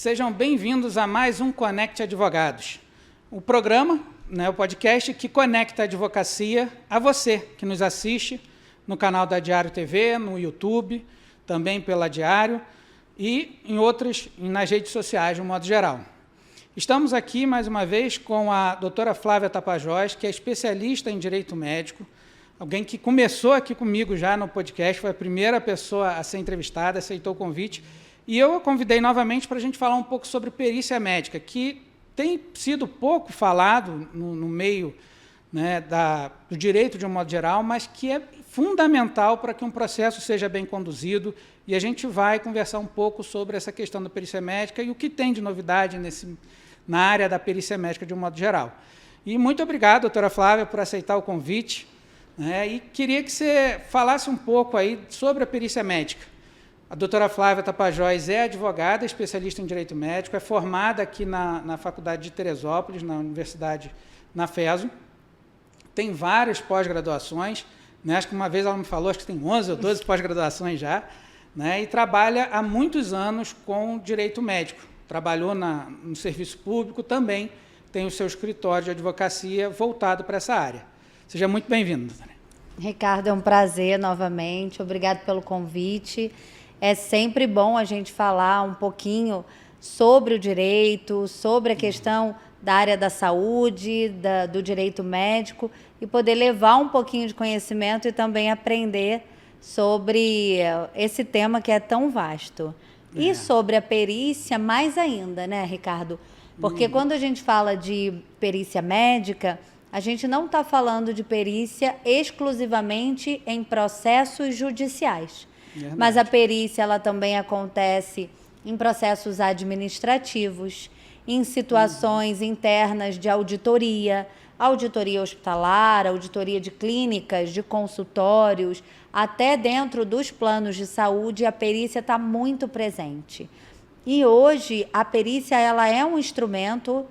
Sejam bem-vindos a mais um Conecte Advogados, o programa, o podcast que conecta a advocacia a você, que nos assiste no canal da Diário TV, no YouTube, também pela Diário e nas redes sociais, de um modo geral. Estamos aqui, mais uma vez, com a doutora Flávia Tapajós, que é especialista em Direito Médico, alguém que começou aqui comigo já no podcast, foi a primeira pessoa a ser entrevistada, aceitou o convite, e eu a convidei novamente para a gente falar um pouco sobre perícia médica, que tem sido pouco falado no meio do direito de um modo geral, mas que é fundamental para que um processo seja bem conduzido, e a gente vai conversar um pouco sobre essa questão da perícia médica e o que tem de novidade na área da perícia médica de um modo geral. E muito obrigado, doutora Flávia, por aceitar o convite, e queria que você falasse um pouco aí sobre a perícia médica. A doutora Flávia Tapajós é advogada, especialista em Direito Médico, é formada aqui na Faculdade de Teresópolis, na Universidade, na FESO, tem várias pós-graduações, acho que uma vez ela me falou, acho que tem 11 ou 12 pós-graduações já, e trabalha há muitos anos com Direito Médico, trabalhou no serviço público, também tem o seu escritório de advocacia voltado para essa área. Seja muito bem-vindo, doutora. Ricardo, é um prazer novamente, obrigado pelo convite. É sempre bom a gente falar um pouquinho sobre o direito, sobre a questão da área da saúde, do direito médico, e poder levar um pouquinho de conhecimento e também aprender sobre esse tema que é tão vasto. E sobre a perícia, mais ainda, Ricardo? Porque quando a gente fala de perícia médica, a gente não está falando de perícia exclusivamente em processos judiciais. Verdade. Mas a perícia ela também acontece em processos administrativos, em situações internas de auditoria, auditoria hospitalar, auditoria de clínicas, de consultórios, até dentro dos planos de saúde, a perícia está muito presente. E hoje a perícia ela é um instrumento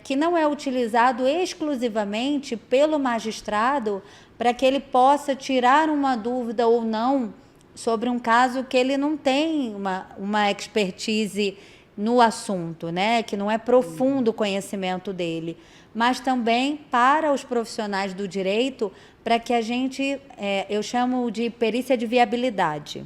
que não é utilizado exclusivamente pelo magistrado para que ele possa tirar uma dúvida ou não sobre um caso que ele não tem uma expertise no assunto, que não é profundo o conhecimento dele, mas também para os profissionais do direito, para que a gente, eu chamo de perícia de viabilidade,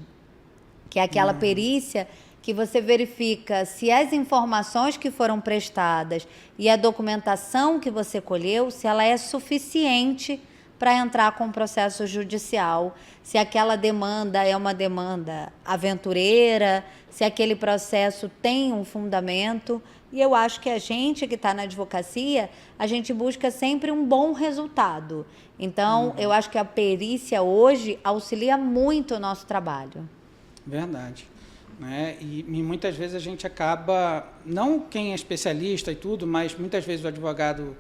que é aquela perícia que você verifica se as informações que foram prestadas e a documentação que você colheu, se ela é suficiente para entrar com o processo judicial, se aquela demanda é uma demanda aventureira, se aquele processo tem um fundamento. E eu acho que a gente que está na advocacia, a gente busca sempre um bom resultado. Então, eu acho que a perícia hoje auxilia muito o nosso trabalho. Verdade. E muitas vezes a gente acaba, não quem é especialista e tudo, mas muitas vezes o advogado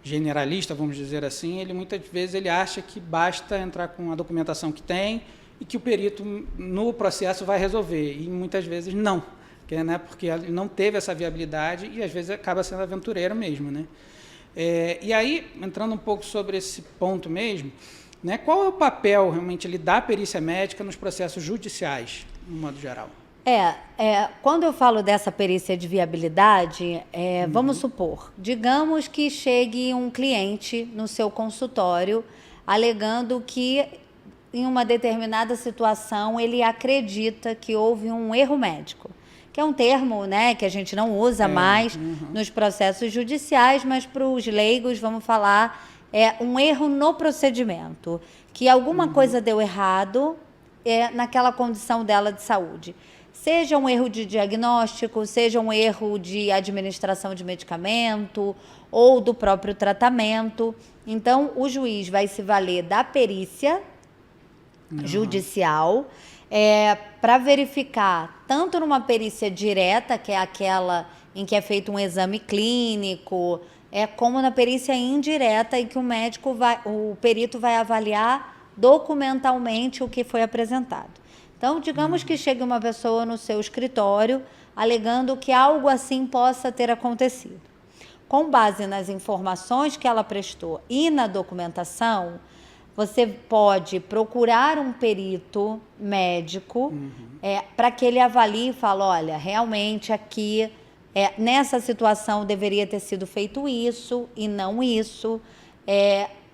generalista, vamos dizer assim, muitas vezes ele acha que basta entrar com a documentação que tem e que o perito no processo vai resolver, e muitas vezes não, porque ele não teve essa viabilidade e às vezes acaba sendo aventureiro mesmo. E aí, entrando um pouco sobre esse ponto mesmo, qual é o papel realmente da perícia médica nos processos judiciais, no modo geral? Quando eu falo dessa perícia de viabilidade, vamos supor, digamos que chegue um cliente no seu consultório alegando que em uma determinada situação ele acredita que houve um erro médico, que é um termo que a gente não usa mais nos processos judiciais, mas para os leigos, vamos falar, um erro no procedimento, que alguma coisa deu errado naquela condição dela de saúde. Seja um erro de diagnóstico, seja um erro de administração de medicamento ou do próprio tratamento. Então, o juiz vai se valer da perícia judicial para verificar, tanto numa perícia direta, que é aquela em que é feito um exame clínico, como na perícia indireta, em que o perito vai avaliar documentalmente o que foi apresentado. Então, digamos que chegue uma pessoa no seu escritório alegando que algo assim possa ter acontecido. Com base nas informações que ela prestou e na documentação, você pode procurar um perito médico para que ele avalie e fale, olha, realmente aqui, nessa situação deveria ter sido feito isso e não isso.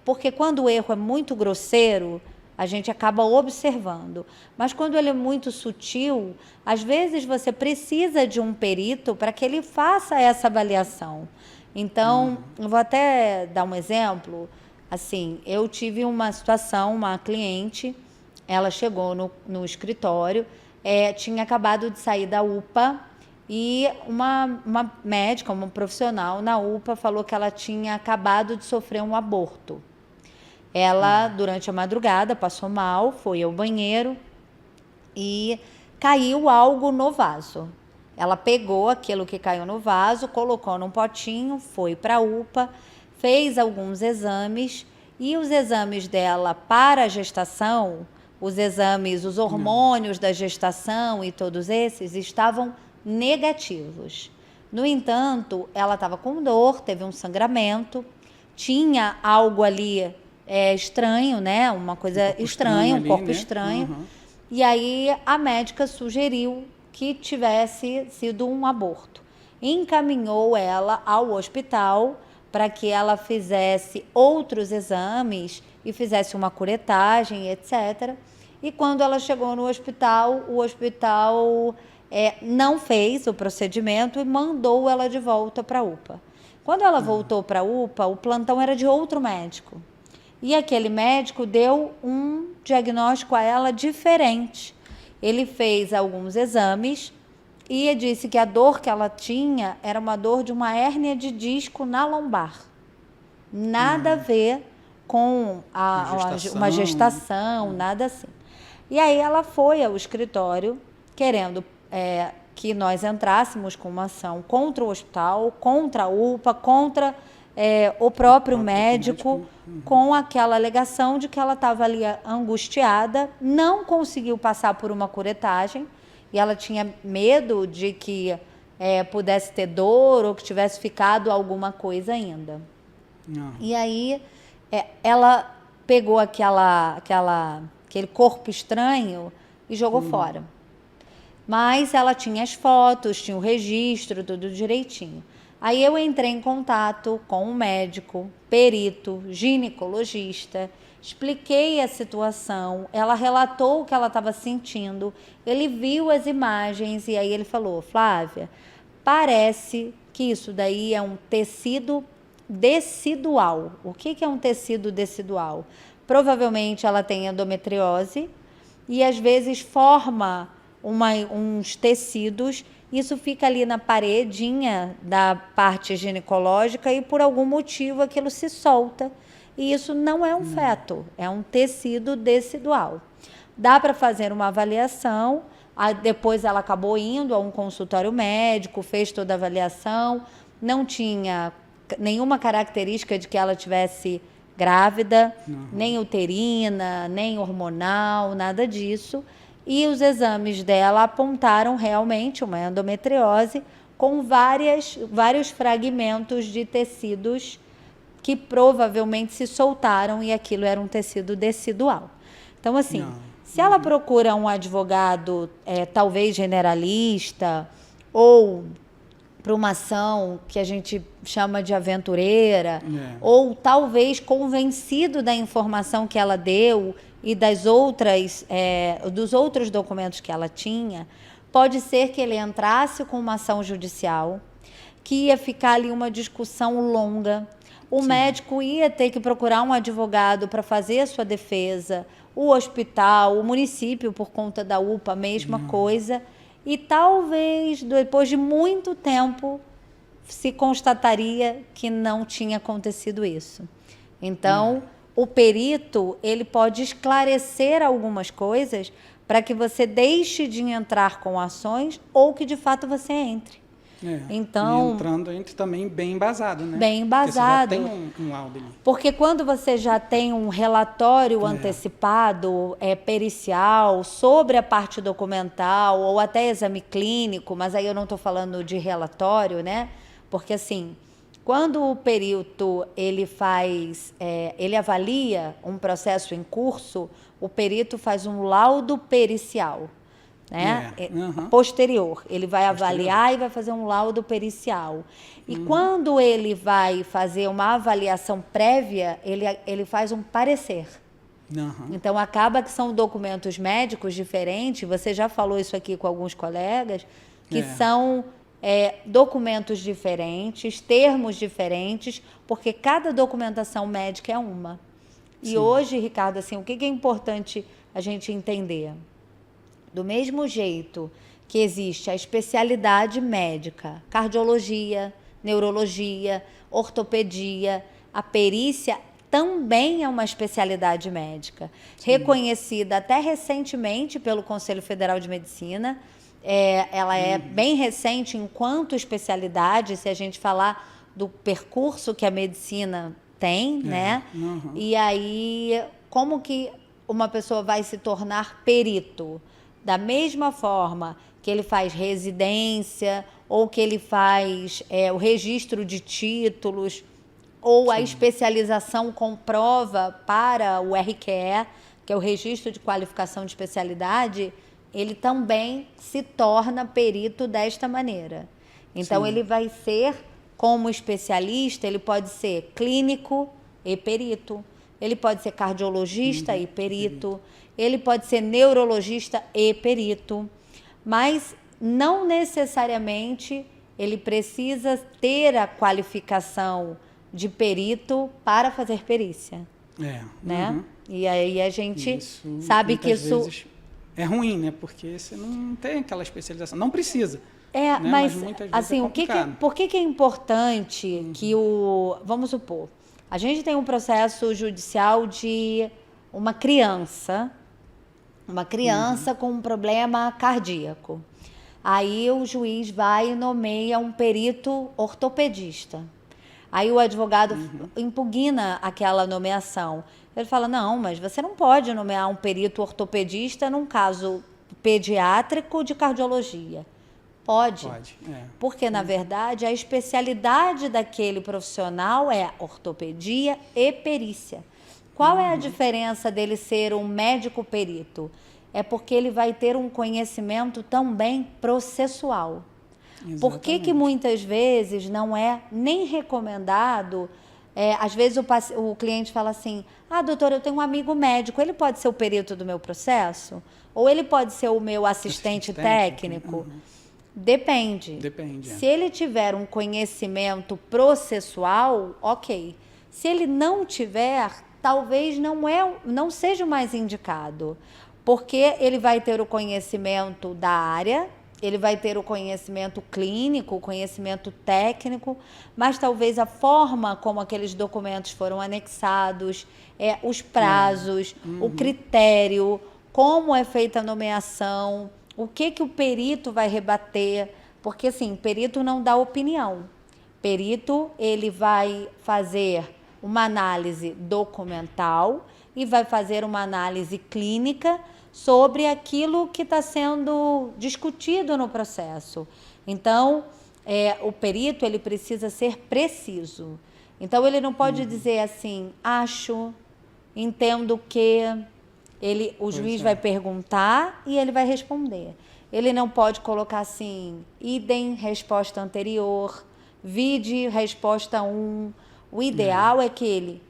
Porque quando o erro é muito grosseiro, a gente acaba observando. Mas quando ele é muito sutil, às vezes você precisa de um perito para que ele faça essa avaliação. Então, eu vou até dar um exemplo. Assim, eu tive uma situação, uma cliente, ela chegou no escritório, tinha acabado de sair da UPA e uma médica, uma profissional na UPA falou que ela tinha acabado de sofrer um aborto. Ela, durante a madrugada, passou mal, foi ao banheiro e caiu algo no vaso. Ela pegou aquilo que caiu no vaso, colocou num potinho, foi para a UPA, fez alguns exames e os exames dela para a gestação, os exames, os hormônios da gestação e todos esses estavam negativos. No entanto, ela estava com dor, teve um sangramento, tinha algo ali estranho, né? Uma coisa estranha, um corpo estranho. E aí a médica sugeriu que tivesse sido um aborto. Encaminhou ela ao hospital para que ela fizesse outros exames e fizesse uma curetagem, etc. E quando ela chegou no hospital, o hospital não fez o procedimento e mandou ela de volta para a UPA. Quando ela voltou para a UPA, o plantão era de outro médico. E aquele médico deu um diagnóstico a ela diferente. Ele fez alguns exames e disse que a dor que ela tinha era uma dor de uma hérnia de disco na lombar. Nada a ver com uma gestação, nada assim. E aí ela foi ao escritório querendo que nós entrássemos com uma ação contra o hospital, contra a UPA, contra o próprio médico, com aquela alegação de que ela estava ali angustiada, não conseguiu passar por uma curetagem, e ela tinha medo de que pudesse ter dor ou que tivesse ficado alguma coisa ainda. E aí ela pegou aquele corpo estranho e jogou fora. Mas ela tinha as fotos, tinha o registro, tudo direitinho. Aí eu entrei em contato com um médico, perito, ginecologista, expliquei a situação, ela relatou o que ela estava sentindo, ele viu as imagens e aí ele falou, Flávia, parece que isso daí é um tecido decidual. O que é um tecido decidual? Provavelmente ela tem endometriose e às vezes forma uns tecidos. Isso fica ali na paredinha da parte ginecológica e por algum motivo aquilo se solta. E isso não é um feto, é um tecido decidual. Dá para fazer uma avaliação, depois ela acabou indo a um consultório médico, fez toda a avaliação, não tinha nenhuma característica de que ela tivesse grávida, nem uterina, nem hormonal, nada disso. E os exames dela apontaram realmente uma endometriose com vários fragmentos de tecidos que provavelmente se soltaram e aquilo era um tecido decidual. Então, assim, se ela procura um advogado, talvez generalista, ou para uma ação que a gente chama de aventureira, ou talvez convencido da informação que ela deu e dos outros documentos que ela tinha, pode ser que ele entrasse com uma ação judicial, que ia ficar ali uma discussão longa. O médico ia ter que procurar um advogado para fazer a sua defesa, o hospital, o município, por conta da UPA, a mesma coisa. E talvez, depois de muito tempo, se constataria que não tinha acontecido isso. Então, o perito, ele pode esclarecer algumas coisas para que você deixe de entrar com ações ou que, de fato, você entre. Então, e entrando entre também bem embasado, né? Bem embasado. Porque você já tem um laudo ali. Porque quando você já tem um relatório antecipado, pericial, sobre a parte documental, ou até exame clínico, mas aí eu não estou falando de relatório, né? Porque, assim, Quando o perito ele avalia um processo em curso, o perito faz um laudo pericial, né? Posterior. Ele vai avaliar e vai fazer um laudo pericial. E quando ele vai fazer uma avaliação prévia, ele faz um parecer. Então, acaba que são documentos médicos diferentes, você já falou isso aqui com alguns colegas, que são documentos diferentes, termos diferentes, porque cada documentação médica é uma. E hoje, Ricardo, assim, o que é importante a gente entender? Do mesmo jeito que existe a especialidade médica, cardiologia, neurologia, ortopedia, a perícia também é uma especialidade médica, reconhecida até recentemente pelo Conselho Federal de Medicina. Ela é bem recente enquanto especialidade, se a gente falar do percurso que a medicina tem, né? E aí, como que uma pessoa vai se tornar perito? Da mesma forma que ele faz residência, ou que ele faz o registro de títulos, ou a especialização com prova para o RQE, que é o Registro de Qualificação de Especialidade, ele também se torna perito desta maneira. Então, ele vai ser, como especialista, ele pode ser clínico e perito, ele pode ser cardiologista e perito, ele pode ser neurologista e perito, mas não necessariamente ele precisa ter a qualificação de perito para fazer perícia. Né? E aí a gente sabe que isso é ruim, né? Porque você não tem aquela especialização, não precisa. Né? Mas muitas vezes assim, por que é importante que vamos supor, a gente tem um processo judicial de uma criança com um problema cardíaco. Aí o juiz vai e nomeia um perito ortopedista. Aí o advogado impugna aquela nomeação. Ele fala, não, mas você não pode nomear um perito ortopedista num caso pediátrico de cardiologia. Pode. Porque, na verdade, a especialidade daquele profissional é ortopedia e perícia. Qual é a diferença dele ser um médico perito? É porque ele vai ter um conhecimento também processual. Exatamente. Por que muitas vezes não é nem recomendado? Às vezes o cliente fala assim, doutor, eu tenho um amigo médico, ele pode ser o perito do meu processo? Ou ele pode ser o meu assistente técnico? Depende. Se ele tiver um conhecimento processual, ok. Se ele não tiver, talvez não seja o mais indicado, porque ele vai ter o conhecimento da área, ele vai ter o conhecimento clínico, o conhecimento técnico, mas talvez a forma como aqueles documentos foram anexados, os prazos, o critério, como é feita a nomeação, o que o perito vai rebater, porque assim, perito não dá opinião. Perito, ele vai fazer uma análise documental e vai fazer uma análise clínica sobre aquilo que está sendo discutido no processo. Então, o perito ele precisa ser preciso. Então, ele não pode dizer assim, acho, entendo que... O juiz vai perguntar e ele vai responder. Ele não pode colocar assim, idem, resposta anterior, vide, resposta 1. O ideal é que ele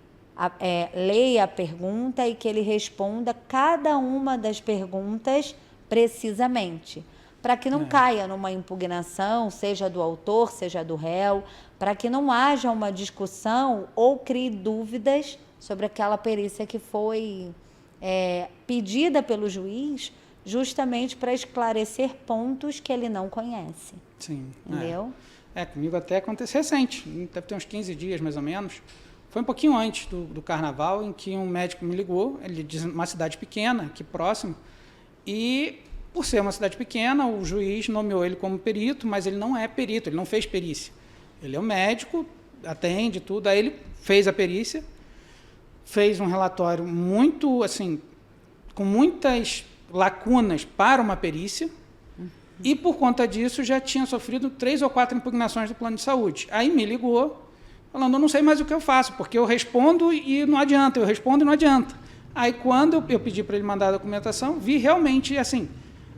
leia a pergunta e que ele responda cada uma das perguntas precisamente, para que não caia numa impugnação, seja do autor, seja do réu, para que não haja uma discussão ou crie dúvidas sobre aquela perícia que foi pedida pelo juiz, justamente para esclarecer pontos que ele não conhece. Sim. Entendeu? Comigo até aconteceu recente, deve ter uns 15 dias mais ou menos. Foi um pouquinho antes do carnaval, em que um médico me ligou, ele de uma cidade pequena, aqui próximo, e por ser uma cidade pequena, o juiz nomeou ele como perito, mas ele não é perito, ele não fez perícia. Ele é um médico, atende tudo, aí ele fez a perícia, fez um relatório muito, assim, com muitas lacunas para uma perícia, e por conta disso já tinha sofrido 3 ou 4 impugnações do plano de saúde. Aí me ligou falando, eu não sei mais o que eu faço, porque eu respondo e não adianta, eu respondo e não adianta. Aí, quando eu pedi para ele mandar a documentação, vi realmente, assim,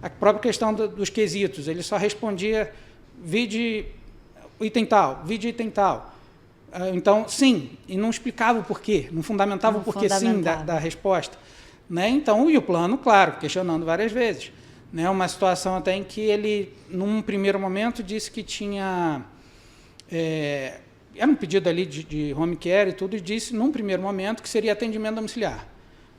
a própria questão dos quesitos. Ele só respondia, vi de item tal, vi de item tal. Então, sim, e não explicava o porquê, não fundamentava o porquê sim da resposta. Né? Então, e o plano, claro, questionando várias vezes. Né? Uma situação até em que ele, num primeiro momento, disse que tinha... era um pedido ali de home care e tudo, e disse, num primeiro momento, que seria atendimento domiciliar.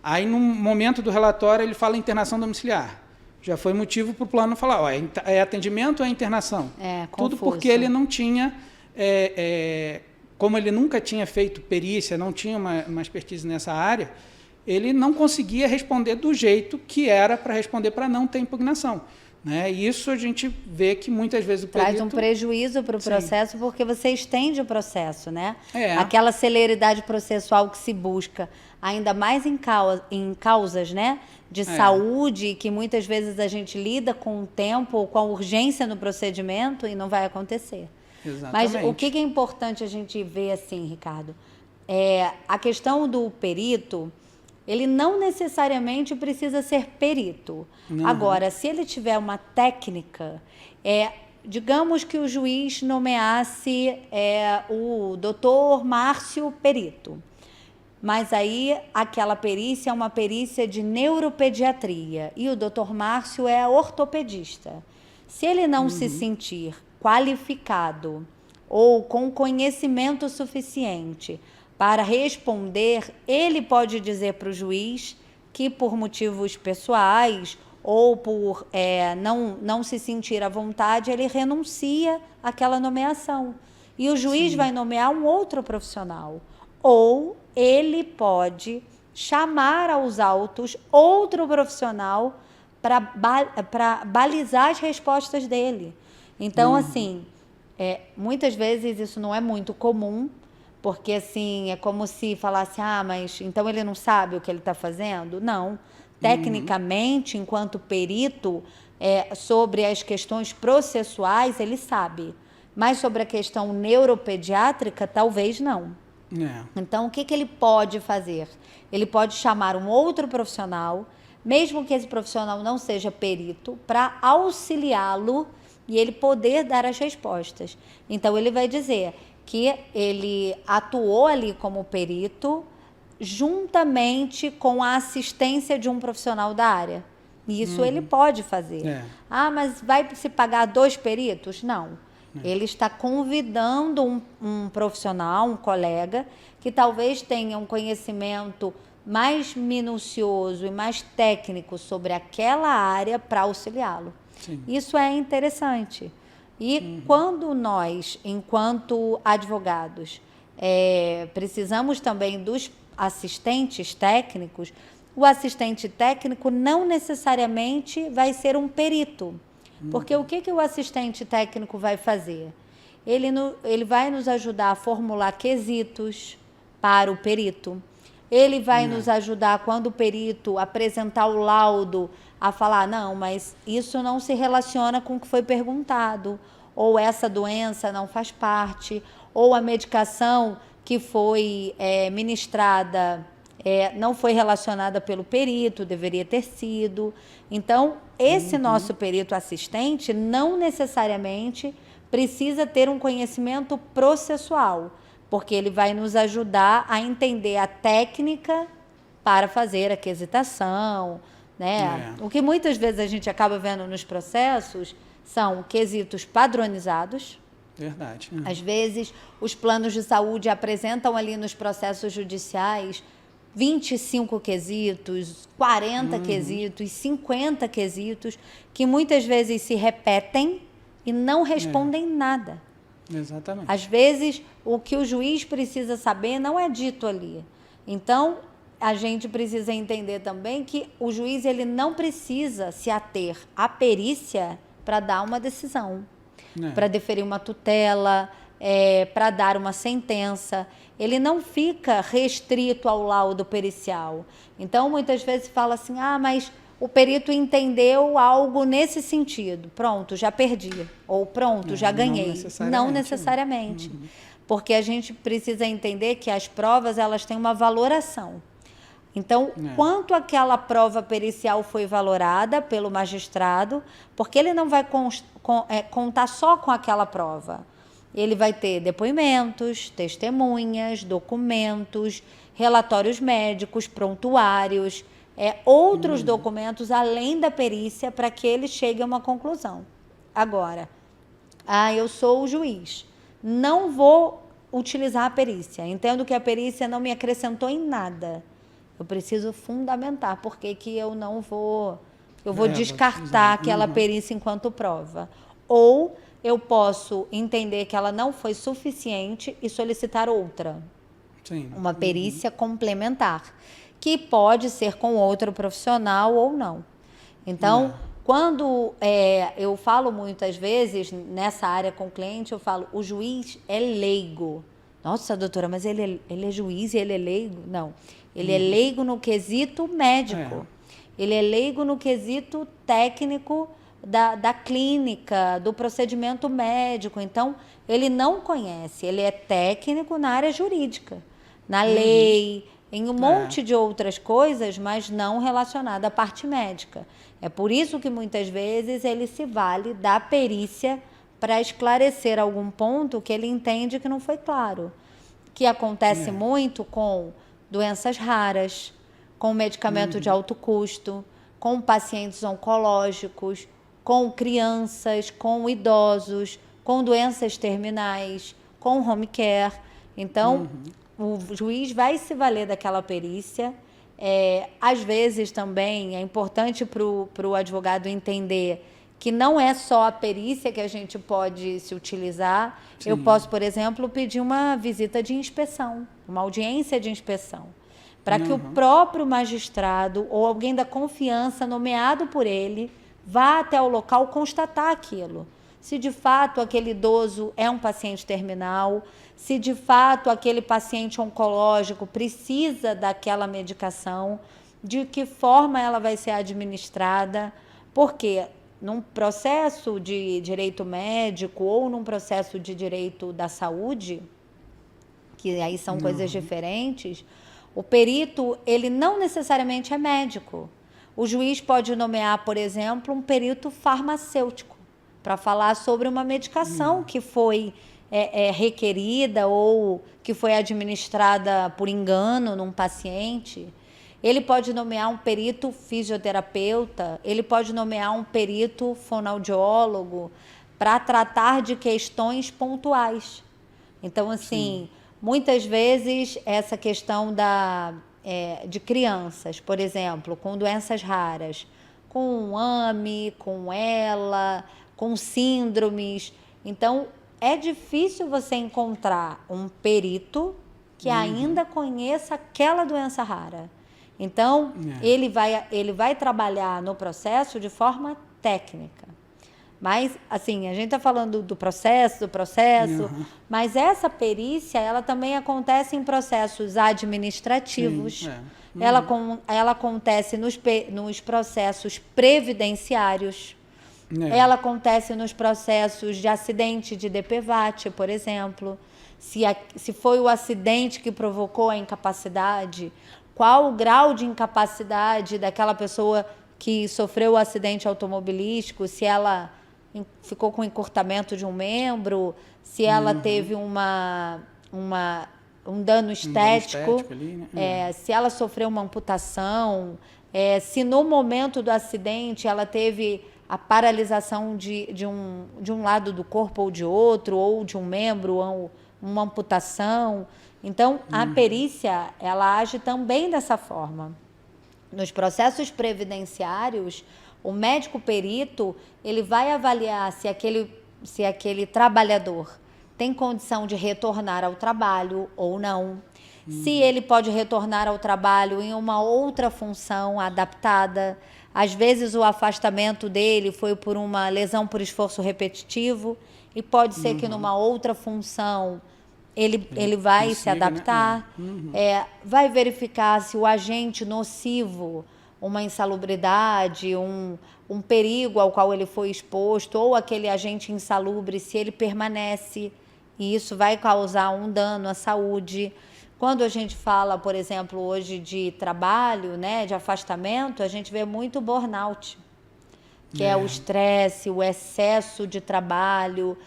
Aí, num momento do relatório, ele fala internação domiciliar. Já foi motivo para o plano falar, ó, é atendimento ou é internação? Tudo porque ele não tinha, como ele nunca tinha feito perícia, não tinha uma expertise nessa área, ele não conseguia responder do jeito que era para responder para não ter impugnação. Né? E isso a gente vê que muitas vezes o perito... Traz um prejuízo para o processo, porque você estende o processo, né? Aquela celeridade processual que se busca, ainda mais em causas, né, de saúde, que muitas vezes a gente lida com o tempo ou com a urgência no procedimento e não vai acontecer. Exatamente. Mas o que é importante a gente ver assim, Ricardo? A questão do perito, ele não necessariamente precisa ser perito. Agora, se ele tiver uma técnica, digamos que o juiz nomeasse o doutor Márcio perito, mas aí aquela perícia é uma perícia de neuropediatria e o doutor Márcio é ortopedista. Se ele não se sentir qualificado ou com conhecimento suficiente para responder, ele pode dizer para o juiz que por motivos pessoais ou por não se sentir à vontade, ele renuncia àquela nomeação. E o juiz vai nomear um outro profissional. Ou ele pode chamar aos autos outro profissional para balizar as respostas dele. Então, assim, muitas vezes isso não é muito comum, porque, assim, é como se falasse, mas então ele não sabe o que ele está fazendo? Não. Tecnicamente, enquanto perito, sobre as questões processuais, ele sabe. Mas sobre a questão neuropediátrica, talvez não. Então, o que ele pode fazer? Ele pode chamar um outro profissional, mesmo que esse profissional não seja perito, para auxiliá-lo e ele poder dar as respostas. Então, ele vai dizer que ele atuou ali como perito juntamente com a assistência de um profissional da área. E isso ele pode fazer. Mas vai se pagar 2 peritos? Não. Ele está convidando um profissional, um colega, que talvez tenha um conhecimento mais minucioso e mais técnico sobre aquela área para auxiliá-lo. Isso é interessante. E quando nós, enquanto advogados, precisamos também dos assistentes técnicos, o assistente técnico não necessariamente vai ser um perito. Porque o que o assistente técnico vai fazer? Ele vai nos ajudar a formular quesitos para o perito. Ele vai nos ajudar, quando o perito apresentar o laudo, a falar, não, mas isso não se relaciona com o que foi perguntado, ou essa doença não faz parte, ou a medicação que foi ministrada não foi relacionada pelo perito, deveria ter sido. Então, esse nosso perito assistente não necessariamente precisa ter um conhecimento processual, porque ele vai nos ajudar a entender a técnica para fazer a quesitação, né? O que muitas vezes a gente acaba vendo nos processos são quesitos padronizados. Verdade. Às vezes, os planos de saúde apresentam ali nos processos judiciais 25 quesitos, 40 quesitos, 50 quesitos, que muitas vezes se repetem e não respondem nada. Exatamente. Às vezes, o que o juiz precisa saber não é dito ali. Então, a gente precisa entender também que o juiz ele não precisa se ater à perícia para dar uma decisão, para deferir uma tutela, para dar uma sentença. Ele não fica restrito ao laudo pericial. Então, muitas vezes fala assim, mas o perito entendeu algo nesse sentido. Pronto, já perdi. Ou pronto, já ganhei. Não necessariamente. porque a gente precisa entender que as provas elas têm uma valoração. Então, quanto aquela prova pericial foi valorada pelo magistrado, porque ele não vai contar só com aquela prova. Ele vai ter depoimentos, testemunhas, documentos, relatórios médicos, prontuários, outros documentos além da perícia para que ele chegue a uma conclusão. Agora, eu sou o juiz, não vou utilizar a perícia, entendo que a perícia não me acrescentou em nada. Eu preciso fundamentar por que eu não vou... Eu vou descartar aquela perícia enquanto prova. Ou eu posso entender que ela não foi suficiente e solicitar outra. Sim. Uma perícia complementar, que pode ser com outro profissional ou não. Então, quando eu falo muitas vezes, nessa área com o cliente, eu falo, o juiz é leigo. Nossa, doutora, mas ele é juiz e ele é leigo? Não. Ele é leigo no quesito médico. Ele é leigo no quesito técnico da clínica, do procedimento médico. Então, ele não conhece. Ele é técnico na área jurídica, na lei, em um monte de outras coisas, mas não relacionada à parte médica. É por isso que, muitas vezes, ele se vale da perícia para esclarecer algum ponto que ele entende que não foi claro. Que acontece muito com doenças raras, com medicamento de alto custo, com pacientes oncológicos, com crianças, com idosos, com doenças terminais, com home care. Então, o juiz vai se valer daquela perícia. Às vezes também é importante para o advogado entender que não é só a perícia que a gente pode se utilizar. Sim. Eu posso, por exemplo, pedir uma visita de inspeção, uma audiência de inspeção, para que o próprio magistrado ou alguém da confiança nomeado por ele vá até o local constatar aquilo. Se de fato aquele idoso é um paciente terminal, se de fato aquele paciente oncológico precisa daquela medicação, de que forma ela vai ser administrada, porque num processo de direito médico ou num processo de direito da saúde, que aí são coisas diferentes, o perito, ele não necessariamente é médico. O juiz pode nomear, por exemplo, um perito farmacêutico para falar sobre uma medicação que foi requerida ou que foi administrada por engano num paciente. Ele pode nomear um perito fisioterapeuta, ele pode nomear um perito fonoaudiólogo para tratar de questões pontuais. Então, assim, muitas vezes essa questão de crianças, por exemplo, com doenças raras, com AME, com ELA, com síndromes. Então, é difícil você encontrar um perito que ainda conheça aquela doença rara. Então, ele vai trabalhar no processo de forma técnica. Mas, assim, a gente está falando do processo, mas essa perícia, ela também acontece em processos administrativos, ela acontece nos processos previdenciários, ela acontece nos processos de acidente de DPVAT, por exemplo. Se foi o acidente que provocou a incapacidade, qual o grau de incapacidade daquela pessoa que sofreu o acidente automobilístico, se ela ficou com encurtamento de um membro, se ela teve um dano estético, ali, né? Se ela sofreu uma amputação, se no momento do acidente ela teve a paralisação de um lado do corpo ou de outro, ou de um membro, ou uma amputação. Então, a perícia, ela age também dessa forma. Nos processos previdenciários, o médico perito, ele vai avaliar se aquele trabalhador tem condição de retornar ao trabalho ou não. Se ele pode retornar ao trabalho em uma outra função adaptada. Às vezes, o afastamento dele foi por uma lesão por esforço repetitivo e pode ser que numa outra função ele vai se adaptar, vai verificar se o agente nocivo, uma insalubridade, um perigo ao qual ele foi exposto, ou aquele agente insalubre, se ele permanece e isso vai causar um dano à saúde. Quando a gente fala, por exemplo, hoje de trabalho, né, de afastamento, a gente vê muito burnout, que é o estresse, o excesso de trabalho,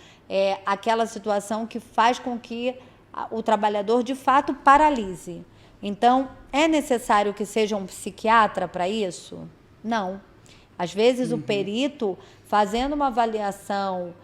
aquela situação que faz com que o trabalhador, de fato, paralise. Então, é necessário que seja um psiquiatra para isso? Não. Às vezes, o perito, fazendo uma avaliação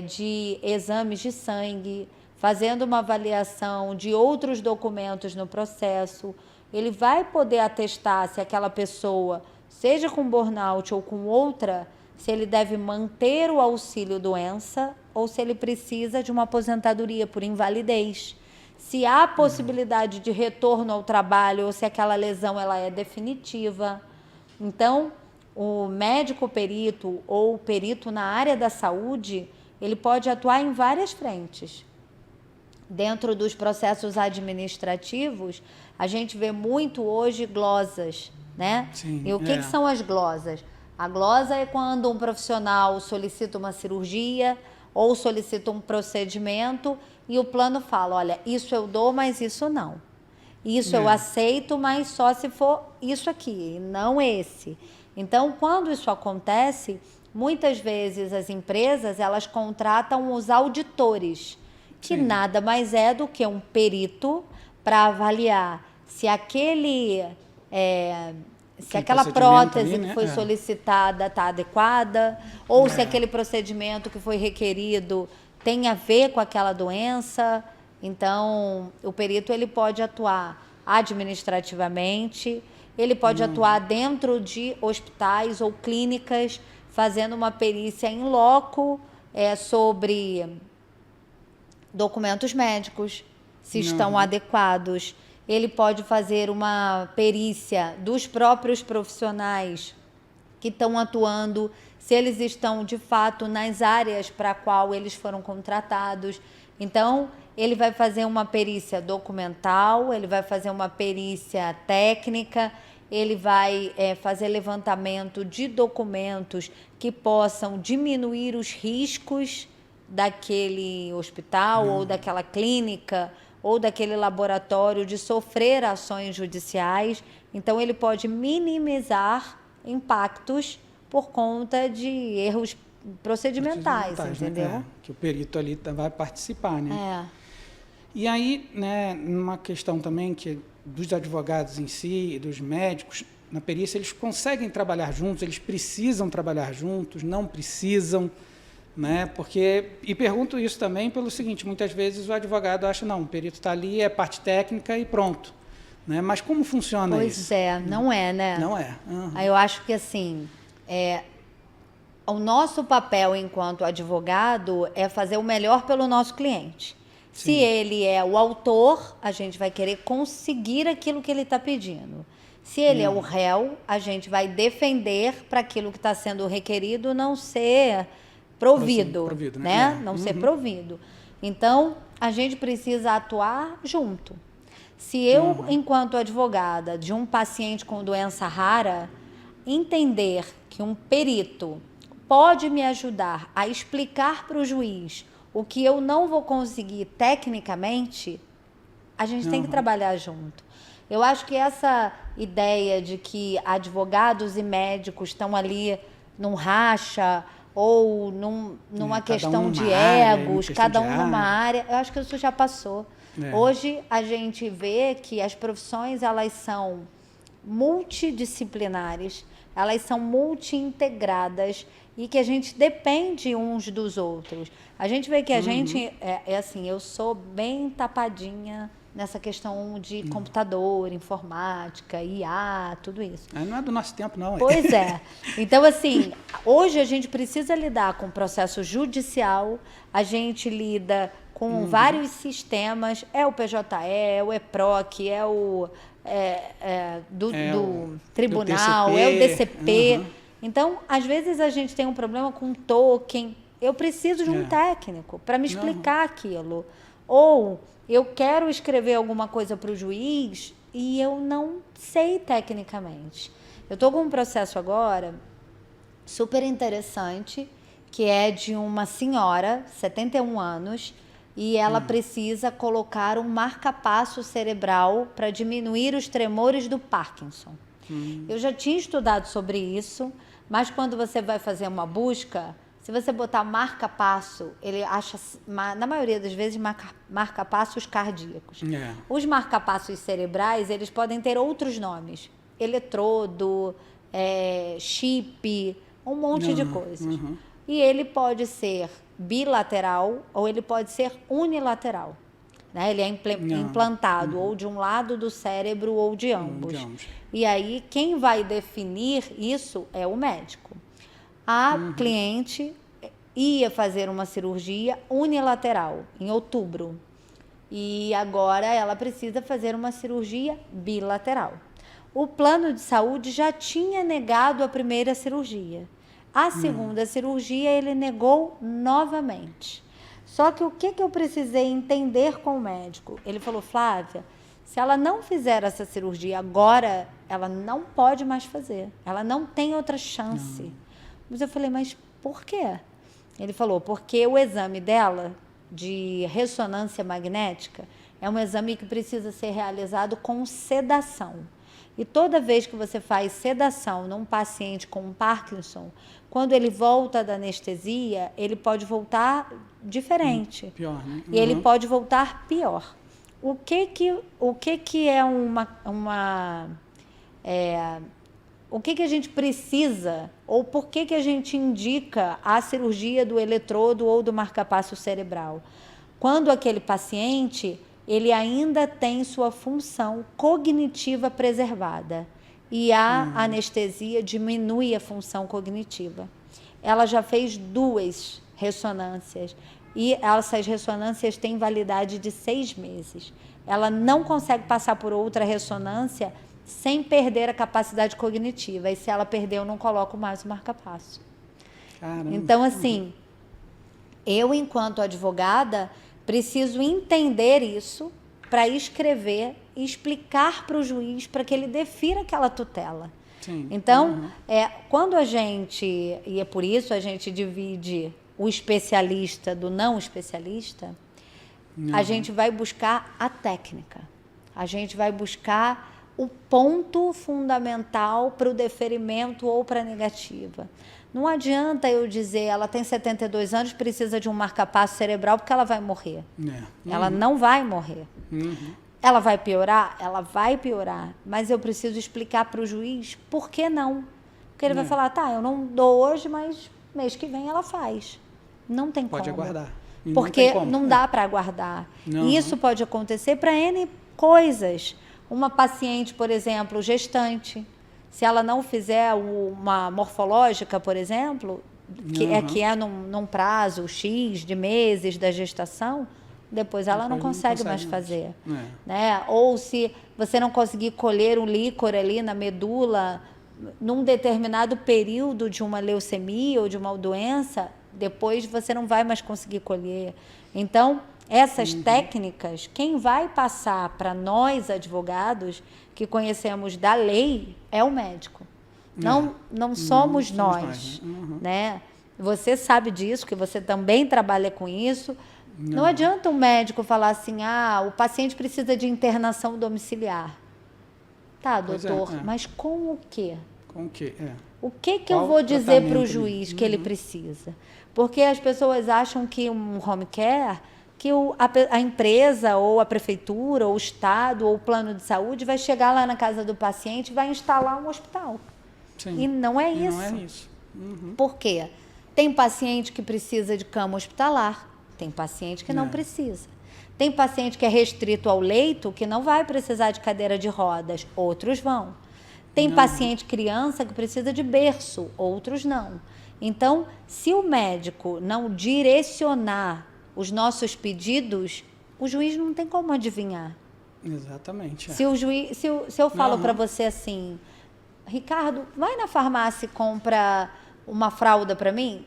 de exames de sangue, fazendo uma avaliação de outros documentos no processo, ele vai poder atestar se aquela pessoa, seja com burnout ou com outra, se ele deve manter o auxílio-doença ou se ele precisa de uma aposentadoria por invalidez. Se há possibilidade de retorno ao trabalho ou se aquela lesão ela é definitiva. Então, o médico perito ou perito na área da saúde, ele pode atuar em várias frentes. Dentro dos processos administrativos, a gente vê muito hoje glosas, né? Sim, e o que são as glosas? A glosa é quando um profissional solicita uma cirurgia ou solicita um procedimento e o plano fala, olha, isso eu dou, mas isso não. Isso eu aceito, mas só se for isso aqui, não esse. Então, quando isso acontece, muitas vezes as empresas, elas contratam os auditores, que nada mais é do que um perito para avaliar se se aquela prótese ali, né, que foi solicitada está adequada, ou se aquele procedimento que foi requerido tem a ver com aquela doença. Então, o perito ele pode atuar administrativamente, ele pode atuar dentro de hospitais ou clínicas, fazendo uma perícia em loco sobre documentos médicos, se estão adequados. Ele pode fazer uma perícia dos próprios profissionais que estão atuando, se eles estão, de fato, nas áreas para a qual eles foram contratados. Então, ele vai fazer uma perícia documental, ele vai fazer uma perícia técnica, ele vai fazer levantamento de documentos que possam diminuir os riscos daquele hospital ou daquela clínica ou daquele laboratório de sofrer ações judiciais. Então, ele pode minimizar impactos por conta de erros procedimentais, entendeu? Né? Que o perito ali vai participar, né? E aí, né, uma questão também que dos advogados em si e dos médicos, na perícia, eles conseguem trabalhar juntos, eles precisam trabalhar juntos, não precisam, né? Porque, e pergunto isso também pelo seguinte, muitas vezes o advogado acha, não, o perito está ali, é parte técnica e pronto. Né? Mas como funciona isso? Pois é, não é, né? Não é. Aí eu acho que, assim, o nosso papel enquanto advogado é fazer o melhor pelo nosso cliente. Sim. Se ele é o autor, a gente vai querer conseguir aquilo que ele está pedindo. Se ele é o réu, a gente vai defender para aquilo que está sendo requerido não ser provido, né? Não ser provido. Então, a gente precisa atuar junto. Se eu, enquanto advogada de um paciente com doença rara, entender que um perito pode me ajudar a explicar para o juiz o que eu não vou conseguir tecnicamente, a gente tem que trabalhar junto. Eu acho que essa ideia de que advogados e médicos estão ali num racha ou numa questão de egos, cada um numa área, eu acho que isso já passou. Hoje a gente vê que as profissões elas são multidisciplinares, elas são multi-integradas e que a gente depende uns dos outros. A gente vê que a gente, assim, eu sou bem tapadinha nessa questão de computador, informática, IA, tudo isso. Não é do nosso tempo, não. Pois é. Então, assim, hoje a gente precisa lidar com o processo judicial, a gente lida com vários sistemas, é o PJE, é o EPROC, é o do tribunal, é o DCP. Então, às vezes a gente tem um problema com token. Eu preciso de um técnico para me explicar aquilo. Ou eu quero escrever alguma coisa para o juiz e eu não sei tecnicamente. Eu estou com um processo agora super interessante, que é de uma senhora, 71 anos, e ela precisa colocar um marca-passo cerebral para diminuir os tremores do Parkinson. Eu já tinha estudado sobre isso, mas quando você vai fazer uma busca, se você botar marca-passo, ele acha, na maioria das vezes, marca-passos cardíacos. Os marca-passos cerebrais, eles podem ter outros nomes. Eletrodo, chip, um monte de coisas. E ele pode ser bilateral ou ele pode ser unilateral. Né? Ele é implantado ou de um lado do cérebro ou de ambos. E aí, quem vai definir isso é o médico. A cliente ia fazer uma cirurgia unilateral em outubro. E agora ela precisa fazer uma cirurgia bilateral. O plano de saúde já tinha negado a primeira cirurgia. A segunda cirurgia ele negou novamente. Só que o que eu precisei entender com o médico? Ele falou, Flávia, se ela não fizer essa cirurgia agora, ela não pode mais fazer. Ela não tem outra chance. Mas eu falei, mas por quê? Ele falou, porque o exame dela, de ressonância magnética, é um exame que precisa ser realizado com sedação. E toda vez que você faz sedação num paciente com Parkinson, quando ele volta da anestesia, ele pode voltar diferente. Pior, né? E ele pode voltar pior. O que é o que a gente precisa, ou por que a gente indica a cirurgia do eletrodo ou do marca-passo cerebral? Quando aquele paciente, ele ainda tem sua função cognitiva preservada e a anestesia diminui a função cognitiva. Ela já fez 2 ressonâncias e essas ressonâncias têm validade de 6 meses. Ela não consegue passar por outra ressonância sem perder a capacidade cognitiva. E se ela perder, eu não coloco mais o marca-passo. Então, assim, eu, enquanto advogada, preciso entender isso para escrever e explicar para o juiz para que ele defira aquela tutela. Então, quando a gente, e é por isso a gente divide o especialista do não especialista, a gente vai buscar a técnica. A gente vai buscar o ponto fundamental para o deferimento ou para a negativa. Não adianta eu dizer, ela tem 72 anos, precisa de um marca-passo cerebral porque ela vai morrer. Ela não vai morrer. Ela vai piorar? Ela vai piorar. Mas eu preciso explicar para o juiz por que não. Porque ele vai falar, tá, eu não dou hoje, mas mês que vem ela faz. Não tem como. Pode aguardar. Porque não dá para aguardar. E isso pode acontecer para N coisas. Uma paciente, por exemplo, gestante, se ela não fizer uma morfológica, por exemplo, que é num prazo X de meses da gestação, depois ela não consegue mais fazer. Né? Ou se você não conseguir colher um líquor ali na medula num determinado período de uma leucemia ou de uma doença, depois você não vai mais conseguir colher. Então, essas técnicas, quem vai passar para nós, advogados, que conhecemos da lei, é o médico. Não somos nós. Né? Você sabe disso, que você também trabalha com isso. Não adianta um médico falar assim, o paciente precisa de internação domiciliar. Tá, doutor, mas com o quê? Com o quê? O que eu vou dizer para o juiz que ele precisa? Porque as pessoas acham que um home care, que a empresa ou a prefeitura ou o estado ou o plano de saúde vai chegar lá na casa do paciente e vai instalar um hospital. E não é isso. Não é isso. Por quê? Tem paciente que precisa de cama hospitalar, tem paciente que não precisa. Tem paciente que é restrito ao leito, que não vai precisar de cadeira de rodas, outros vão. Tem paciente criança que precisa de berço, outros não. Então, se o médico não direcionar os nossos pedidos, o juiz não tem como adivinhar. Exatamente. Se eu falo para você assim, Ricardo, vai na farmácia e compra uma fralda para mim?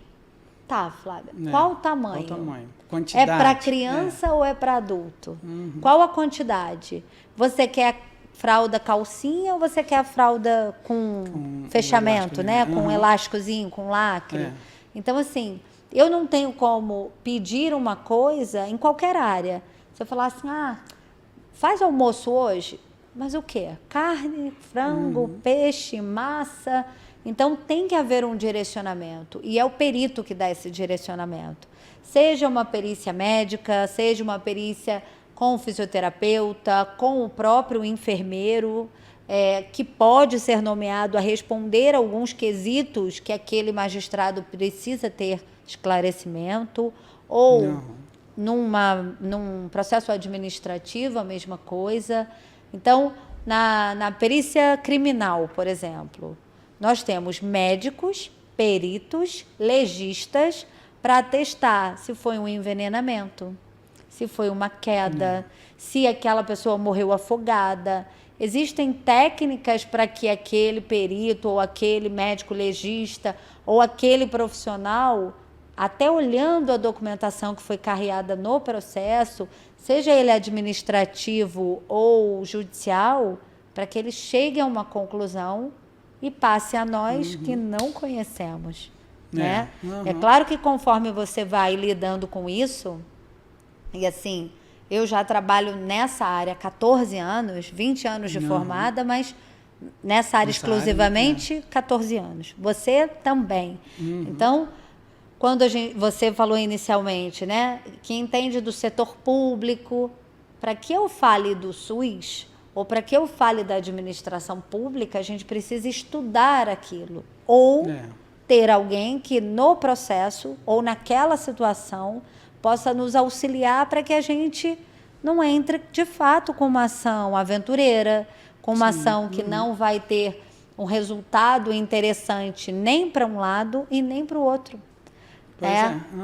Tá, Flávia. Qual o tamanho? Qual o tamanho? Quantidade? É para criança ou é para adulto? Qual a quantidade? Você quer fralda calcinha ou você quer a fralda com fechamento, né? Com um elásticozinho, com lacre? Então, assim, Eu não tenho como pedir uma coisa em qualquer área. Se eu falar assim, faz almoço hoje, mas o quê? Carne, frango, peixe, massa. Então tem que haver um direcionamento e é o perito que dá esse direcionamento. Seja uma perícia médica, seja uma perícia com o fisioterapeuta, com o próprio enfermeiro, que pode ser nomeado a responder alguns quesitos que aquele magistrado precisa ter esclarecimento, ou num processo administrativo a mesma coisa. Então, na perícia criminal, por exemplo, nós temos médicos, peritos, legistas, para atestar se foi um envenenamento, se foi uma queda, se aquela pessoa morreu afogada. Existem técnicas para que aquele perito, ou aquele médico legista, ou aquele profissional, até olhando a documentação que foi carreada no processo, seja ele administrativo ou judicial, para que ele chegue a uma conclusão e passe a nós que não conhecemos. Né? É claro que conforme você vai lidando com isso, e assim, eu já trabalho nessa área há 14 anos, 20 anos de formada, mas nessa área exclusivamente 14 anos. Você também. Então, quando você falou inicialmente, né, que entende do setor público, para que eu fale do SUS, ou para que eu fale da administração pública, a gente precisa estudar aquilo. Ou ter alguém que no processo, ou naquela situação, possa nos auxiliar para que a gente não entre, de fato, com uma ação aventureira, com uma ação que não vai ter um resultado interessante nem para um lado e nem para o outro.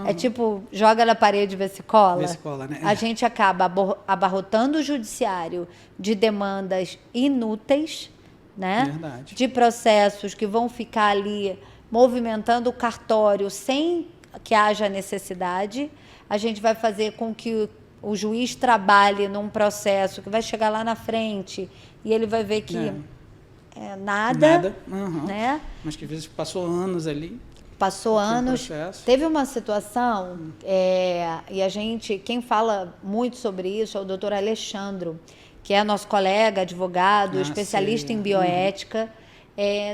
É tipo, joga na parede e vê se cola. Né? A gente acaba abarrotando o judiciário de demandas inúteis, né? Verdade. De processos que vão ficar ali movimentando o cartório sem que haja necessidade. A gente vai fazer com que o juiz trabalhe num processo que vai chegar lá na frente e ele vai ver que nada. Né? Mas que às vezes passou anos ali. Passou anos. Teve uma situação, e a gente, quem fala muito sobre isso é o doutor Alexandro, que é nosso colega, advogado, especialista em bioética.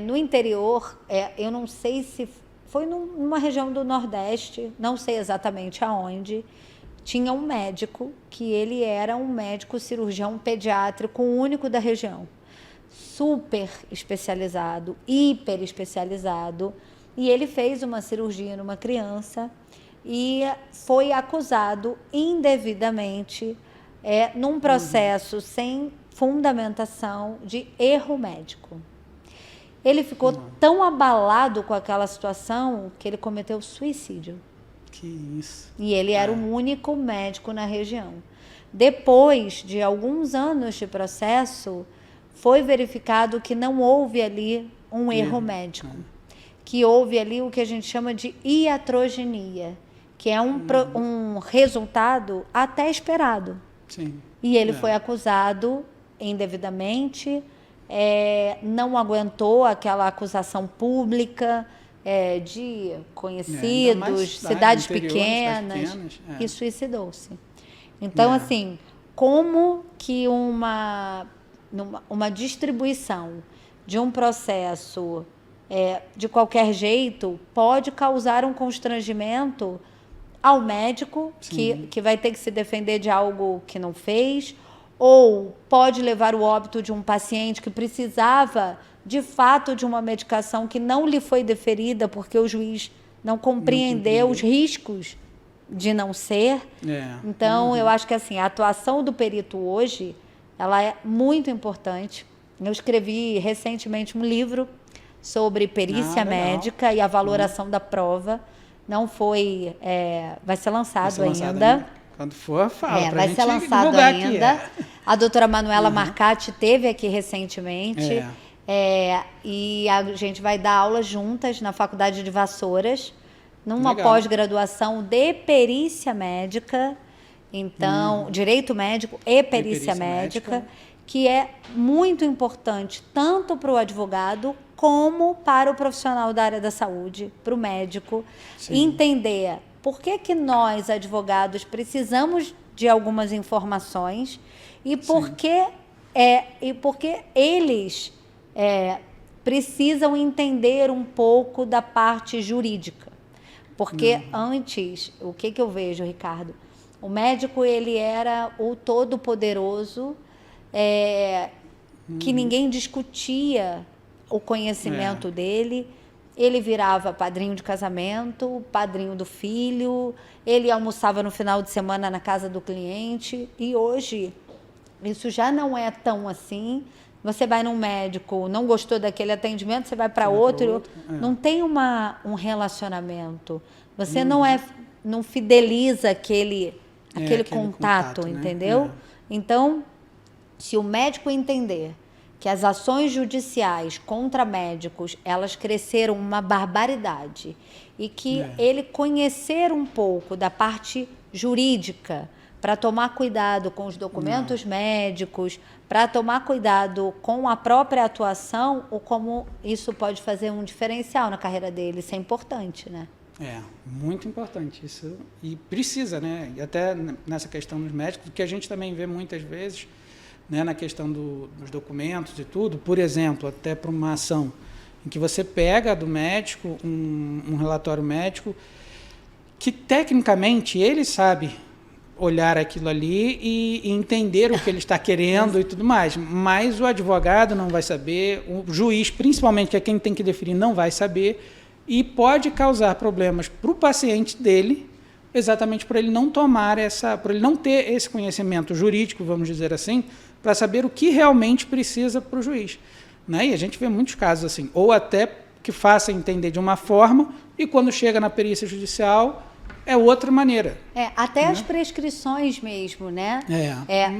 No interior, eu não sei se foi numa região do Nordeste, não sei exatamente aonde, tinha um médico que ele era um médico cirurgião pediátrico único da região, super especializado, hiper especializado, e ele fez uma cirurgia numa criança e foi acusado indevidamente num processo sem fundamentação de erro médico. Ele ficou tão abalado com aquela situação que ele cometeu suicídio. Que isso. E ele era o único médico na região. Depois de alguns anos de processo, foi verificado que não houve ali um erro médico. Que houve ali o que a gente chama de iatrogenia, que é um resultado até esperado. Sim. E ele foi acusado indevidamente, não aguentou aquela acusação pública de conhecidos, cidades pequenas, e suicidou-se. Então, assim, como que uma distribuição de um processo de qualquer jeito pode causar um constrangimento ao médico que vai ter que se defender de algo que não fez, ou pode levar o óbito de um paciente que precisava de fato de uma medicação que não lhe foi deferida porque o juiz não compreendeu os riscos de não ser. Então, eu acho que assim, a atuação do perito hoje, ela é muito importante. Eu escrevi recentemente um livro sobre perícia médica e a valoração da prova. Não foi... vai ser lançado ainda. Quando for, fala. Vai ser lançado ainda. A doutora Manuela Marcati esteve aqui recentemente. E a gente vai dar aulas juntas na Faculdade de Vassouras, numa pós-graduação de perícia médica. Então, direito médico e perícia médica, que é muito importante tanto para o advogado como para o profissional da área da saúde, para o médico, entender por que nós, advogados, precisamos de algumas informações e por que eles precisam entender um pouco da parte jurídica. Porque antes, o que eu vejo, Ricardo? O médico, ele era o todo-poderoso, que ninguém discutia o conhecimento dele. Ele virava padrinho de casamento, padrinho do filho, ele almoçava no final de semana na casa do cliente. E hoje, isso já não é tão assim. Você vai num médico, não gostou daquele atendimento, você vai para outro. Não tem um relacionamento. Você não fideliza aquele contato, entendeu? Então, se o médico entender que as ações judiciais contra médicos, elas cresceram uma barbaridade, e que ele conhecer um pouco da parte jurídica, para tomar cuidado com os documentos médicos, para tomar cuidado com a própria atuação, ou como isso pode fazer um diferencial na carreira dele, isso é importante, né? Muito importante isso, e precisa, né? E até nessa questão dos médicos, que a gente também vê muitas vezes, né, na questão dos documentos e tudo, por exemplo, até para uma ação em que você pega do médico um relatório médico que tecnicamente ele sabe olhar aquilo ali e entender o que ele está querendo e tudo mais, mas o advogado não vai saber, o juiz, principalmente, que é quem tem que definir, não vai saber, e pode causar problemas para o paciente dele, exatamente por ele não por ele não ter esse conhecimento jurídico, vamos dizer assim, para saber o que realmente precisa para o juiz. Né? E a gente vê muitos casos assim, ou até que faça entender de uma forma e quando chega na perícia judicial é outra maneira. Até as prescrições mesmo, né?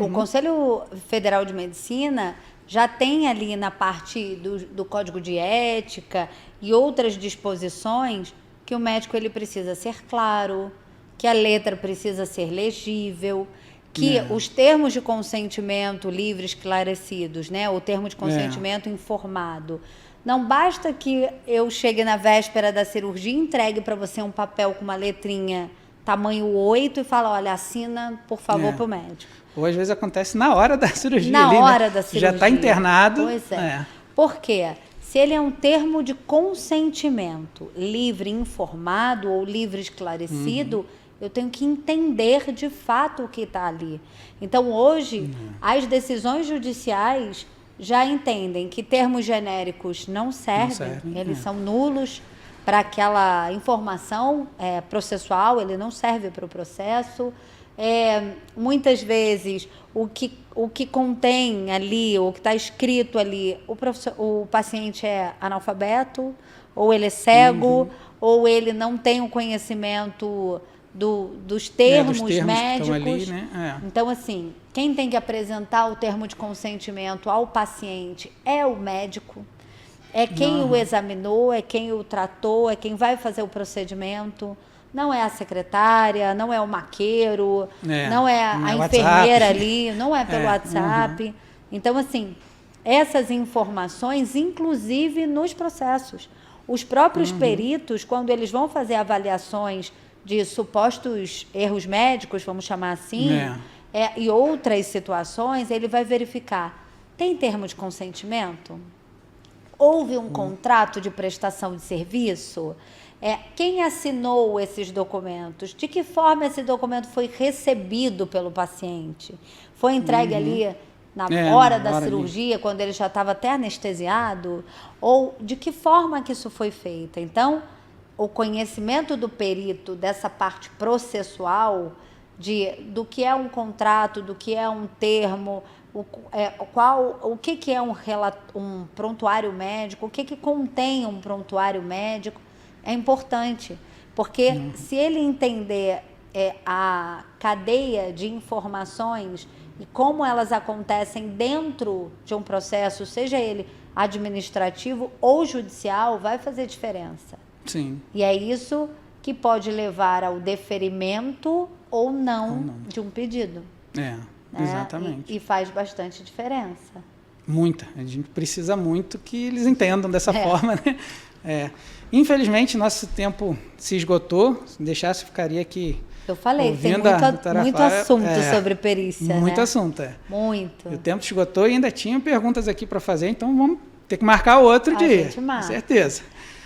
O Conselho Federal de Medicina já tem ali na parte do Código de Ética e outras disposições que o médico ele precisa ser claro, que a letra precisa ser legível, que os termos de consentimento livre esclarecidos, né? O termo de consentimento informado. Não basta que eu chegue na véspera da cirurgia e entregue para você um papel com uma letrinha tamanho 8 e fale, olha, assina, por favor, para o médico. Ou às vezes acontece na hora da cirurgia. Na ali, hora né? da cirurgia. Já está internado. Pois é. Por quê? Se ele é um termo de consentimento livre informado ou livre esclarecido, eu tenho que entender de fato o que está ali. Então, hoje, as decisões judiciais já entendem que termos genéricos não servem, eles são nulos para aquela informação processual, ele não serve para o processo. Muitas vezes, o que contém ali, o que está escrito ali, o paciente é analfabeto, ou ele é cego, ou ele não tem o conhecimento dos termos médicos. Ali, né? Então, assim, quem tem que apresentar o termo de consentimento ao paciente é o médico, é quem o examinou, é quem o tratou, é quem vai fazer o procedimento. Não é a secretária, não é o maqueiro, não é a enfermeira ali, não é pelo WhatsApp. Então, assim, essas informações, inclusive nos processos. Os próprios peritos, quando eles vão fazer avaliações de supostos erros médicos, vamos chamar assim, e outras situações, ele vai verificar, tem termo de consentimento? Houve um contrato de prestação de serviço? Quem assinou esses documentos? De que forma esse documento foi recebido pelo paciente? Foi entregue ali na hora da cirurgia, quando ele já estava até anestesiado? Ou de que forma que isso foi feito? Então, o conhecimento do perito dessa parte processual, do que é um contrato, do que é um termo, o que é um prontuário médico, o que contém um prontuário médico, é importante, porque se ele entender a cadeia de informações e como elas acontecem dentro de um processo, seja ele administrativo ou judicial, vai fazer diferença. Sim. E é isso que pode levar ao deferimento ou não de um pedido. Exatamente. E faz bastante diferença. Muita. A gente precisa muito que eles entendam dessa forma, né? Infelizmente, nosso tempo se esgotou. Se deixasse, ficaria aqui. Eu falei, tem muito assunto sobre perícia, muito né? assunto, Muito. E o tempo esgotou e ainda tinha perguntas aqui para fazer, então vamos ter que marcar outro dia. Com certeza.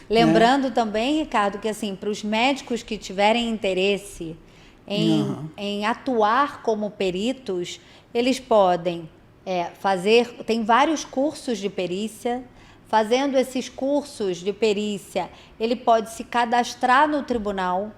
Lembrando também, Ricardo, que assim, para os médicos que tiverem interesse em atuar como peritos, eles podem fazer, tem vários cursos de perícia. Fazendo esses cursos de perícia, ele pode se cadastrar no tribunal.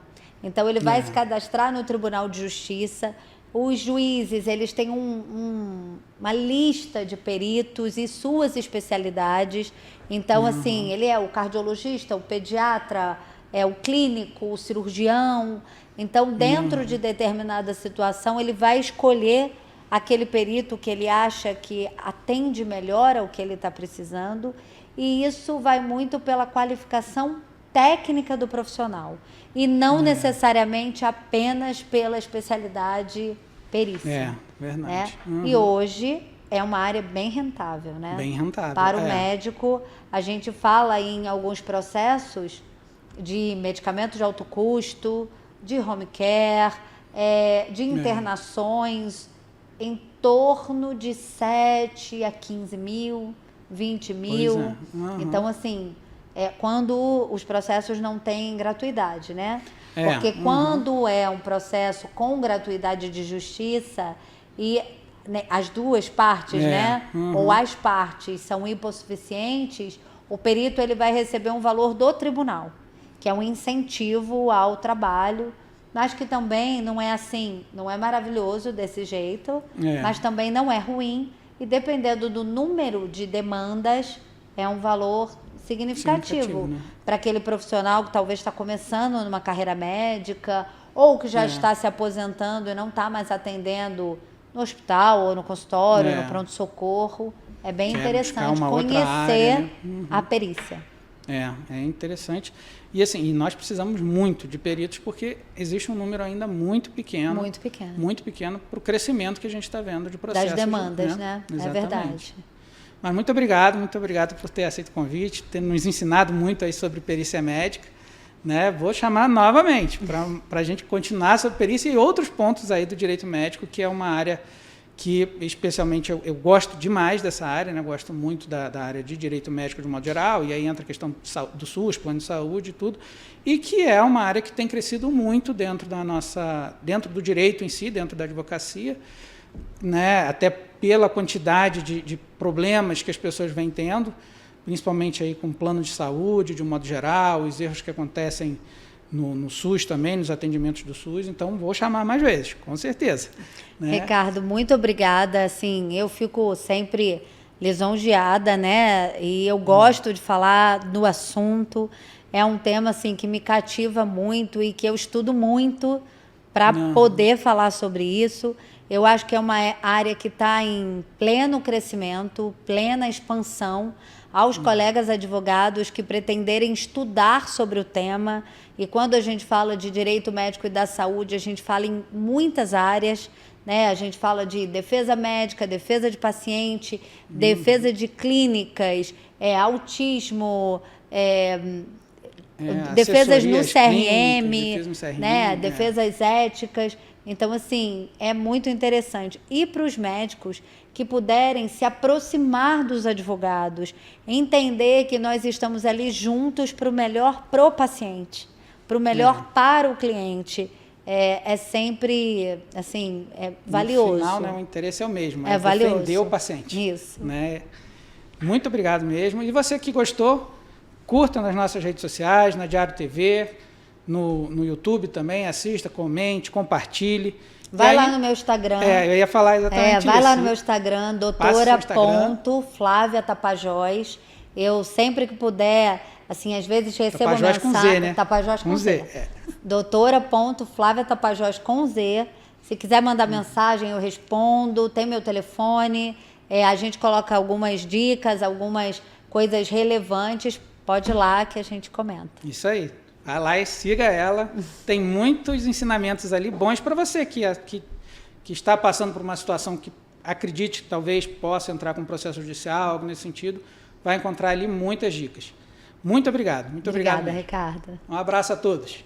Então, ele vai se cadastrar no Tribunal de Justiça. Os juízes, eles têm uma lista de peritos e suas especialidades. Então, assim, ele é o cardiologista, o pediatra, o clínico, o cirurgião. Então, dentro de determinada situação, ele vai escolher aquele perito que ele acha que atende melhor ao que ele está precisando. E isso vai muito pela qualificação técnica do profissional e não necessariamente apenas pela especialidade perícia. Verdade. E hoje é uma área bem rentável, né? Bem rentável. Para o médico, a gente fala em alguns processos de medicamentos de alto custo, de home care, de internações em torno de 7 a 15 mil, 20 mil. Então, assim, quando os processos não têm gratuidade, né? Porque quando é um processo com gratuidade de justiça e as duas partes, né? Ou as partes são hipossuficientes, o perito ele vai receber um valor do tribunal, que é um incentivo ao trabalho, mas que também não é assim, não é maravilhoso desse jeito, mas também não é ruim, e dependendo do número de demandas, é um valor significativo, né? Para aquele profissional que talvez está começando numa carreira médica, ou que já está se aposentando e não está mais atendendo no hospital ou no consultório, no pronto-socorro. É bem interessante conhecer área, né? A perícia. É interessante. E assim, nós precisamos muito de peritos porque existe um número ainda muito pequeno. Muito pequeno para o crescimento que a gente está vendo de processos. Das demandas, né? Exatamente. É verdade. Mas muito obrigado por ter aceito o convite, ter nos ensinado muito aí sobre perícia médica. Né? Vou chamar novamente para a gente continuar sobre perícia e outros pontos aí do direito médico, que é uma área que, especialmente, eu gosto demais dessa área, né? Gosto muito da área de direito médico de modo geral, e aí entra a questão do SUS, plano de saúde e tudo, e que é uma área que tem crescido muito dentro do direito em si, dentro da advocacia, né? Até pela quantidade de problemas que as pessoas vêm tendo, principalmente aí com plano de saúde, de um modo geral, os erros que acontecem no SUS também, nos atendimentos do SUS. Então, vou chamar mais vezes, com certeza. Né? Ricardo, muito obrigada. Assim, eu fico sempre lisonjeada, né? E eu gosto de falar do assunto. É um tema assim, que me cativa muito e que eu estudo muito para poder falar sobre isso. Eu acho que é uma área que está em pleno crescimento, plena expansão. Aos colegas advogados que pretenderem estudar sobre o tema. E quando a gente fala de direito médico e da saúde, a gente fala em muitas áreas, né? A gente fala de defesa médica, defesa de paciente, defesa de clínicas, autismo, defesas no CRM, né? Defesas éticas. Então, assim, é muito interessante. E para os médicos que puderem se aproximar dos advogados, entender que nós estamos ali juntos para o melhor pro paciente, para o melhor para o cliente, é sempre, assim, valioso. No final, né, o interesse é o mesmo, é valioso. Defender o paciente. Isso. Né? Muito obrigado mesmo. E você que gostou, curta nas nossas redes sociais, na Diário TV, no YouTube também, assista, comente, compartilhe. Vai lá no meu Instagram. Eu ia falar exatamente isso. Vai lá no meu Instagram, doutora.Flávia Tapajós. Eu sempre que puder, assim, às vezes recebo Tapajós mensagem. Com Z, né? Tapajós com Z. Doutora.Flávia Tapajós com Z. Se quiser mandar mensagem, eu respondo. Tem meu telefone. A gente coloca algumas dicas, algumas coisas relevantes. Pode ir lá que a gente comenta. Isso aí. Vai lá e siga ela. Tem muitos ensinamentos ali bons para você que está passando por uma situação que acredite que talvez possa entrar com processo judicial, algo nesse sentido, vai encontrar ali muitas dicas. Muito obrigado. Muito obrigado. Obrigada, Ricardo. Um abraço a todos.